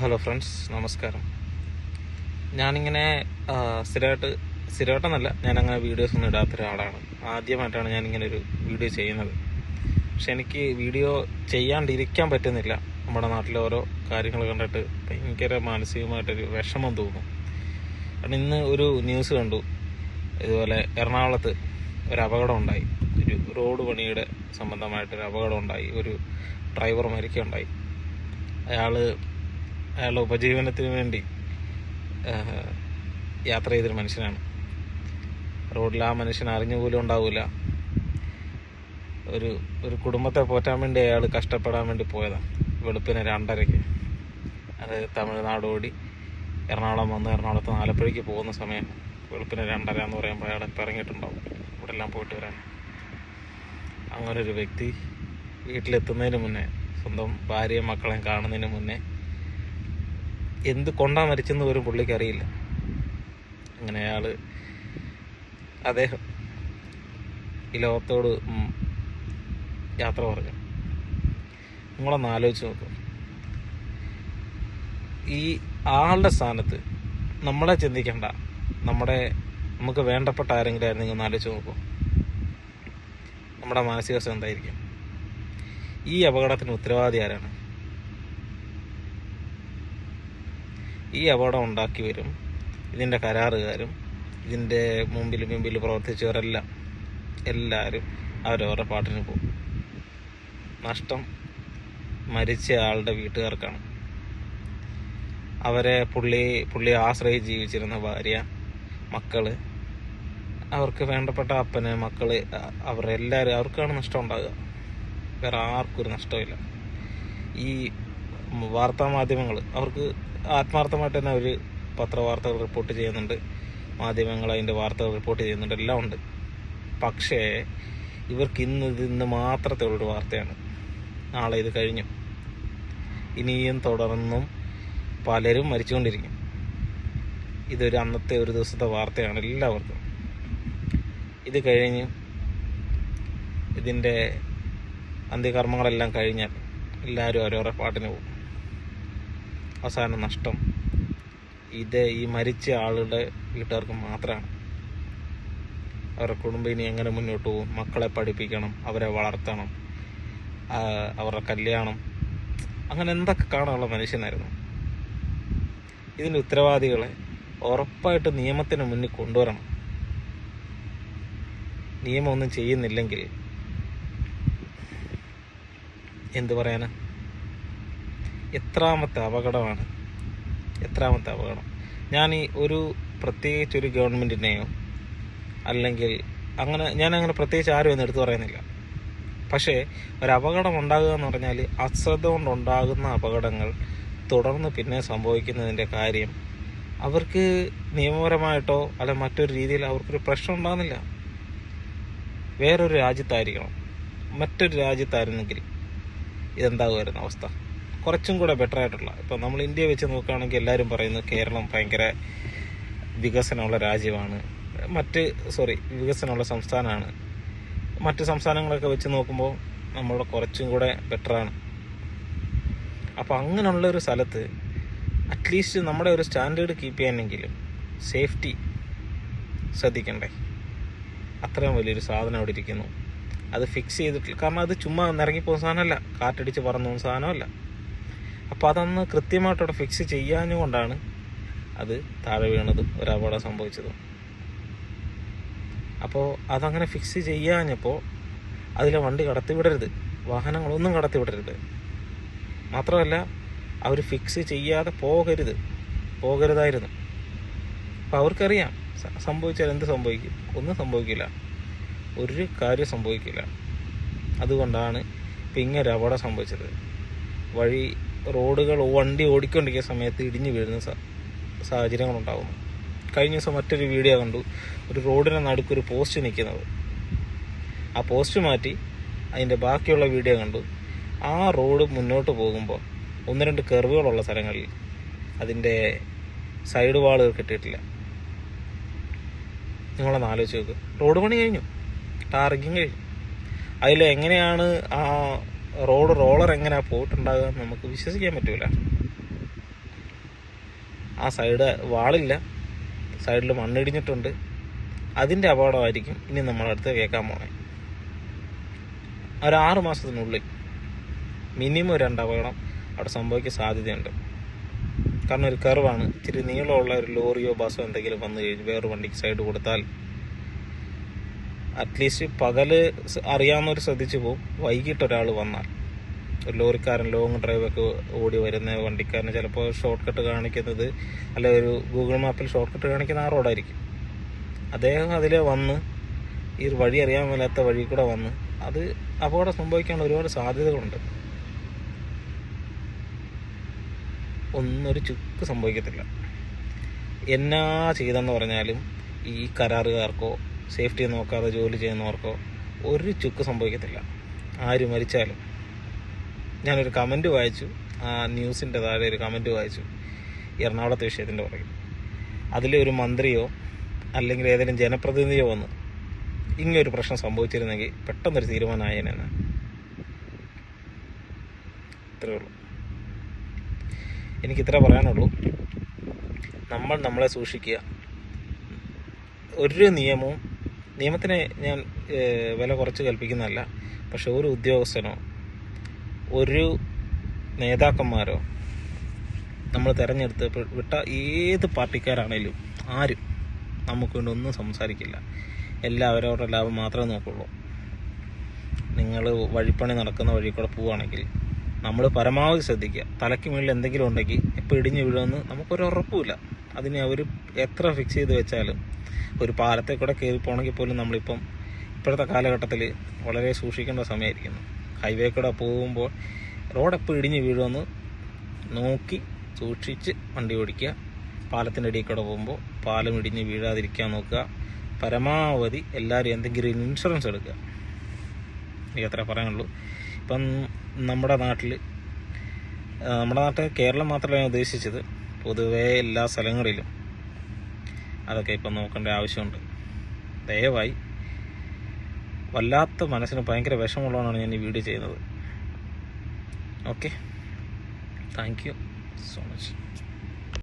Hello friends, നമസ്കാരം. ഞാനിങ്ങനെ സ്ഥിരമായിട്ടെന്നല്ല, ഞാനങ്ങനെ വീഡിയോസ് ഒന്നും ഇടാത്ത ഒരാളാണ്. ആദ്യമായിട്ടാണ് ഞാനിങ്ങനെ ഒരു വീഡിയോ ചെയ്യുന്നത്. പക്ഷെ എനിക്ക് വീഡിയോ ചെയ്യാണ്ടിരിക്കാൻ പറ്റുന്നില്ല. നമ്മുടെ നാട്ടിലെ ഓരോ കാര്യങ്ങൾ കണ്ടിട്ട് ഭയങ്കര മാനസികമായിട്ടൊരു വിഷമം തോന്നും. കാരണം ഇന്ന് ഒരു ന്യൂസ് കണ്ടു. ഇതുപോലെ എറണാകുളത്ത് ഒരു അപകടം ഉണ്ടായി. ഒരു റോഡ് പണിയുടെ സംബന്ധമായിട്ടൊരു അപകടം ഉണ്ടായി. ഒരു ഡ്രൈവർ മരിക്കുകയുണ്ടായി. അയാളുടെ ഉപജീവനത്തിന് വേണ്ടി യാത്ര ചെയ്തൊരു മനുഷ്യനാണ്. റോഡിൽ ആ മനുഷ്യൻ അറിഞ്ഞുപോലും ഉണ്ടാവില്ല. ഒരു കുടുംബത്തെ പോറ്റാൻ വേണ്ടി അയാൾ കഷ്ടപ്പെടാൻ വേണ്ടി പോയതാണ്. വെളുപ്പിന് 2:30 അത് തമിഴ്നാട് ഓടി എറണാകുളം വന്ന് എറണാകുളത്ത് ആലപ്പുഴയ്ക്ക് പോകുന്ന സമയം വെളുപ്പിന് 2:30 എന്ന് പറയുമ്പോൾ അയാൾ ഇപ്പം ഇറങ്ങിയിട്ടുണ്ടാവും ഇവിടെ എല്ലാം പോയിട്ട് വരാൻ. അങ്ങനൊരു വ്യക്തി വീട്ടിലെത്തുന്നതിന് മുന്നേ, സ്വന്തം ഭാര്യയും മക്കളെയും കാണുന്നതിന് മുന്നേ എന്ത് കൊണ്ടാ മരിച്ചെന്ന് പോലും പുള്ളിക്ക് അറിയില്ല. അങ്ങനെ അദ്ദേഹം ഈ ലോകത്തോട് യാത്ര പറഞ്ഞു. നിങ്ങളൊന്ന് ആലോചിച്ച് നോക്കും, ഈ ആളുടെ സ്ഥാനത്ത് നമ്മളെ ചിന്തിക്കണ്ട, നമുക്ക് വേണ്ടപ്പെട്ട ആരെങ്കിലും ആയിരുന്നു ഒന്ന് ആലോചിച്ച് നോക്കും, നമ്മുടെ മാനസികാവസ്ഥ എന്തായിരിക്കും? ഈ അപകടത്തിന് ഉത്തരവാദി ആരാണ്? ഈ അപകടം ഉണ്ടാക്കിയവരും ഇതിൻ്റെ കരാറുകാരും ഇതിൻ്റെ മുമ്പിൽ പ്രവർത്തിച്ചവരെല്ലാം എല്ലാവരും അവരവരുടെ പാട്ടിന് പോകും. നഷ്ടം മരിച്ച ആളുടെ വീട്ടുകാർക്കാണ്. അവരെ പുള്ളിയെ ആശ്രയിച്ച് ജീവിച്ചിരുന്ന ഭാര്യ, മക്കള്, അവർക്ക് വേണ്ടപ്പെട്ട അപ്പന്, മക്കള്, അവരെല്ലാവരും, അവർക്കാണ് നഷ്ടം ഉണ്ടാകുക. വേറെ ആർക്കും ഒരു നഷ്ടമില്ല. ഈ വാർത്താ മാധ്യമങ്ങൾ അവർക്ക് ആത്മാർത്ഥമായിട്ട് തന്നെ അവർ പത്രവാർത്തകൾ റിപ്പോർട്ട് ചെയ്യുന്നുണ്ട്, മാധ്യമങ്ങൾ അതിൻ്റെ വാർത്തകൾ റിപ്പോർട്ട് ചെയ്യുന്നുണ്ട്, എല്ലാം ഉണ്ട്. പക്ഷേ ഇവർക്ക് ഇന്ന് മാത്രത്തെ ഉള്ളൊരു വാർത്തയാണ്. നാളെ ഇത് കഴിഞ്ഞു, ഇനിയും തുടർന്നും പലരും മരിച്ചുകൊണ്ടിരിക്കും. ഇതൊരു അന്നത്തെ ഒരു ദിവസത്തെ വാർത്തയാണ് എല്ലാവർക്കും. ഇത് കഴിഞ്ഞ് ഇതിൻ്റെ അന്ത്യകർമ്മങ്ങളെല്ലാം കഴിഞ്ഞാൽ എല്ലാവരും ഓരോരോ പാട്ടിന് പോകും. അവസാന നഷ്ടം ഈ മരിച്ച ആളുടെ വീട്ടുകാർക്ക് മാത്രമാണ്. അവരുടെ കുടുംബം ഇനി എങ്ങനെ മുന്നോട്ട് പോകും? മക്കളെ പഠിപ്പിക്കണം, അവരെ വളർത്തണം, അവരുടെ കല്യാണം, അങ്ങനെ എന്തൊക്കെ കാണാനുള്ള മനുഷ്യനായിരുന്നു. ഇതിൻ്റെ ഉത്തരവാദികളെ ഉറപ്പായിട്ട് നിയമത്തിന് മുന്നിൽ കൊണ്ടുവരണം. നിയമമൊന്നും ചെയ്യുന്നില്ലെങ്കിൽ എന്തു പറയാനാ? എത്രാമത്തെ അപകടമാണ്? ഞാൻ പ്രത്യേകിച്ച് ഒരു ഗവൺമെൻറ്റിനെയോ അല്ലെങ്കിൽ ഞാനങ്ങനെ പ്രത്യേകിച്ച് ആരും ഒന്നും എടുത്തു പറയുന്നില്ല. പക്ഷേ ഒരു അപകടം ഉണ്ടാകുക എന്ന് പറഞ്ഞാൽ അശ്രദ്ധ കൊണ്ടുണ്ടാകുന്ന അപകടങ്ങൾ തുടർന്ന് പിന്നെ സംഭവിക്കുന്നതിൻ്റെ കാര്യം അവർക്ക് നിയമപരമായിട്ടോ അല്ല മറ്റൊരു രീതിയിൽ അവർക്കൊരു പ്രശ്നം ഉണ്ടാകുന്നില്ല. വേറൊരു രാജ്യത്തായിരിക്കണം, മറ്റൊരു രാജ്യത്തായിരുന്നെങ്കിൽ ഇതെന്താകുമായിരുന്നു അവസ്ഥ? കുറച്ചും കൂടെ ബെറ്റർ ആയിട്ടുള്ള, ഇപ്പം നമ്മൾ ഇന്ത്യയെ വെച്ച് നോക്കുകയാണെങ്കിൽ എല്ലാവരും പറയുന്നത് കേരളം ഭയങ്കര വികസനമുള്ള രാജ്യമാണ്, വികസനമുള്ള സംസ്ഥാനമാണ്. മറ്റ് സംസ്ഥാനങ്ങളൊക്കെ വെച്ച് നോക്കുമ്പോൾ നമ്മളുടെ കുറച്ചും കൂടെ ബെറ്ററാണ്. അപ്പോൾ അങ്ങനെയുള്ള ഒരു സ്ഥലത്ത് അറ്റ്ലീസ്റ്റ് നമ്മുടെ ഒരു സ്റ്റാൻഡേർഡ് കീപ്പ് ചെയ്യാനെങ്കിലും സേഫ്റ്റി ശ്രദ്ധിക്കണ്ടേ? അത്രയും വലിയൊരു സാധനം അവിടെ ഇരിക്കുന്നു, അത് ഫിക്സ് ചെയ്തിട്ടില്ല. കാരണം അത് ചുമ്മാ ഇറങ്ങിപ്പോകുന്ന സാധനമല്ല, കാറ്റടിച്ച് പറന്നു പോകുന്ന സാധനമല്ല. അപ്പോൾ അതൊന്ന് കൃത്യമായിട്ടവിടെ ഫിക്സ് ചെയ്യാഞ്ഞുകൊണ്ടാണ് അത് താഴെ വീണതും ഒരു അപകടം സംഭവിച്ചതും. അപ്പോൾ അതങ്ങനെ ഫിക്സ് ചെയ്യാഞ്ഞപ്പോൾ അതിലെ വണ്ടി കടത്തിവിടരുത്, വാഹനങ്ങളൊന്നും കടത്തിവിടരുത്. മാത്രമല്ല അവർ ഫിക്സ് ചെയ്യാതെ പോകരുതായിരുന്നു. അപ്പോൾ അവർക്കറിയാം സംഭവിച്ചാൽ എന്ത് സംഭവിക്കും? ഒന്നും സംഭവിക്കില്ല, ഒരു കാര്യം സംഭവിക്കില്ല. അതുകൊണ്ടാണ് ഇപ്പം ഇങ്ങനെ അപകടം സംഭവിച്ചത്. വണ്ടി ഓടിക്കൊണ്ടിരിക്കുന്ന സമയത്ത് ഇടിഞ്ഞു വീഴുന്ന സാഹചര്യങ്ങളുണ്ടാകുന്നു. കഴിഞ്ഞ ദിവസം മറ്റൊരു വീഡിയോ കണ്ടു, ഒരു റോഡിന് നടുക്കൊരു പോസ്റ്റ് നിൽക്കുന്നത്. ആ പോസ്റ്റ് മാറ്റി അതിൻ്റെ ബാക്കിയുള്ള വീഡിയോ കണ്ടു. ആ റോഡ് മുന്നോട്ട് പോകുമ്പോൾ 1-2 കർവുകളുള്ള സ്ഥലങ്ങളിൽ അതിൻ്റെ സൈഡ് വാളുകൾ കിട്ടിയിട്ടില്ല. നിങ്ങളൊന്ന് ആലോചിച്ച് നോക്ക്. റോഡ് പണി കഴിഞ്ഞു, ടാറിങ്ങും കഴിഞ്ഞു. അതിലെങ്ങനെയാണ് ആ റോളർ എങ്ങനെയാണ് പോയിട്ടുണ്ടാകുക നമുക്ക് വിശ്വസിക്കാൻ പറ്റൂല. ആ സൈഡ് വാളില്ല, സൈഡിൽ മണ്ണിടിഞ്ഞിട്ടുണ്ട്. അതിൻ്റെ അപകടമായിരിക്കും ഇനി നമ്മളടുത്ത് കേൾക്കാൻ പോകുന്നത്. ഒരു 6 മാസത്തിനുള്ളിൽ മിനിമം 2 അപകടം അവിടെ സംഭവിക്കാൻ സാധ്യതയുണ്ട്. കാരണം ഒരു കർവാണ്, ഇച്ചിരി നീളമുള്ള ഒരു ലോറിയോ ബസ്സോ എന്തെങ്കിലും വന്നു കഴിഞ്ഞ് വേറൊരു വണ്ടിക്ക് സൈഡ് കൊടുത്താൽ അറ്റ്ലീസ്റ്റ് പകല് അറിയാവുന്നവർ ശ്രദ്ധിച്ചു പോകും. വൈകിട്ട് ഒരാൾ വന്നാൽ, ഒരു ലോറിക്കാരൻ ലോങ് ഡ്രൈവൊക്കെ ഓടി വരുന്ന വണ്ടിക്കാരന് ചിലപ്പോൾ ഷോർട്ട് കട്ട് കാണിക്കുന്നത്, അല്ല ഒരു ഗൂഗിൾ മാപ്പിൽ ഷോർട്ട് കട്ട് കാണിക്കുന്ന ആ റോഡായിരിക്കും. അദ്ദേഹം അതിൽ വന്ന് ഈ വഴി അറിയാൻ മേലാത്ത വഴി കൂടെ വന്ന് അത് അപകടം സംഭവിക്കാനുള്ള ഒരുപാട് സാധ്യതകളുണ്ട്. ഒന്നൊരു ചുക്ക് സംഭവിക്കത്തില്ല. എന്നാ ചെയ്തെന്ന് പറഞ്ഞാലും ഈ കരാറുകാർക്കോ സേഫ്റ്റി നോക്കാതെ ജോലി ചെയ്യുന്നവർക്കോ ഒരു ചുക്ക് സംഭവിക്കത്തില്ല. ആര് മരിച്ചാലും. ഞാനൊരു കമൻറ്റ് വായിച്ചു, ആ ന്യൂസിൻ്റെ താഴെ ഒരു കമൻറ്റ് വായിച്ചു എറണാകുളത്തെ വിഷയത്തിൻ്റെ പുറകെ. അതിലൊരു മന്ത്രിയോ അല്ലെങ്കിൽ ഏതെങ്കിലും ജനപ്രതിനിധിയോ വന്ന് ഇങ്ങനൊരു പ്രശ്നം സംഭവിച്ചിരുന്നെങ്കിൽ പെട്ടെന്നൊരു തീരുമാനമായേനെന്ന്. ഇത്രയേ ഉള്ളൂ. എനിക്കിത്ര പറയാനുള്ളൂ. നമ്മളെ സൂക്ഷിക്കുക. ഒരു നിയമത്തിനെ ഞാൻ വില കുറച്ച് കൽപ്പിക്കുന്നതല്ല. പക്ഷെ ഒരു ഉദ്യോഗസ്ഥനോ ഒരു നേതാക്കന്മാരോ നമ്മൾ തിരഞ്ഞെടുത്ത് വിട്ട ഏത് പാർട്ടിക്കാരാണേലും ആരും നമുക്ക് വേണ്ടി ഒന്നും സംസാരിക്കില്ല. എല്ലാവരും അവരുടെ ലാഭം മാത്രമേ നോക്കുള്ളൂ. നിങ്ങൾ വഴിപ്പണി നടക്കുന്ന വഴി കൂടെ പോവുകയാണെങ്കിൽ നമ്മൾ പരമാവധി ശ്രദ്ധിക്കുക. തലയ്ക്ക് മുകളിൽ എന്തെങ്കിലും ഉണ്ടെങ്കിൽ എപ്പോൾ ഇടിഞ്ഞ് വീഴുമെന്ന് നമുക്കൊരു ഉറപ്പുമില്ല. അതിനെ അവർ എത്ര ഫിക്സ് ചെയ്ത് വെച്ചാലും ഒരു പാലത്തെ കൂടെ കയറി പോകണമെങ്കിൽ പോലും നമ്മളിപ്പം ഇപ്പോഴത്തെ കാലഘട്ടത്തിൽ വളരെ സൂക്ഷിക്കേണ്ട സമയമായിരിക്കുന്നു. ഹൈവേ കൂടെ പോകുമ്പോൾ റോഡ് എപ്പോൾ ഇടിഞ്ഞ് വീഴുമെന്ന് നോക്കി സൂക്ഷിച്ച് വണ്ടി ഓടിക്കുക. പാലത്തിൻ്റെ ഇടയിൽ കൂടെ പോകുമ്പോൾ പാലം ഇടിഞ്ഞ് വീഴാതിരിക്കാൻ നോക്കുക. പരമാവധി എല്ലാവരും എന്തെങ്കിലും ഇൻഷുറൻസ് എടുക്കുക. എനിക്ക് അത്ര പറയാനുള്ളൂ. ഇപ്പം നമ്മുടെ നാട്ടിൽ കേരളം മാത്രമല്ല ഞാൻ ഉദ്ദേശിച്ചത്, പൊതുവേ എല്ലാ സ്ഥലങ്ങളിലും അതൊക്കെ ഇപ്പം നോക്കേണ്ട ആവശ്യമുണ്ട്. ദയവായി, വല്ലാത്ത മനസ്സിന് ഭയങ്കര വിഷമമുള്ളതാണ് ഞാൻ ഈ വീഡിയോ ചെയ്യുന്നത്. Okay, thank you so much.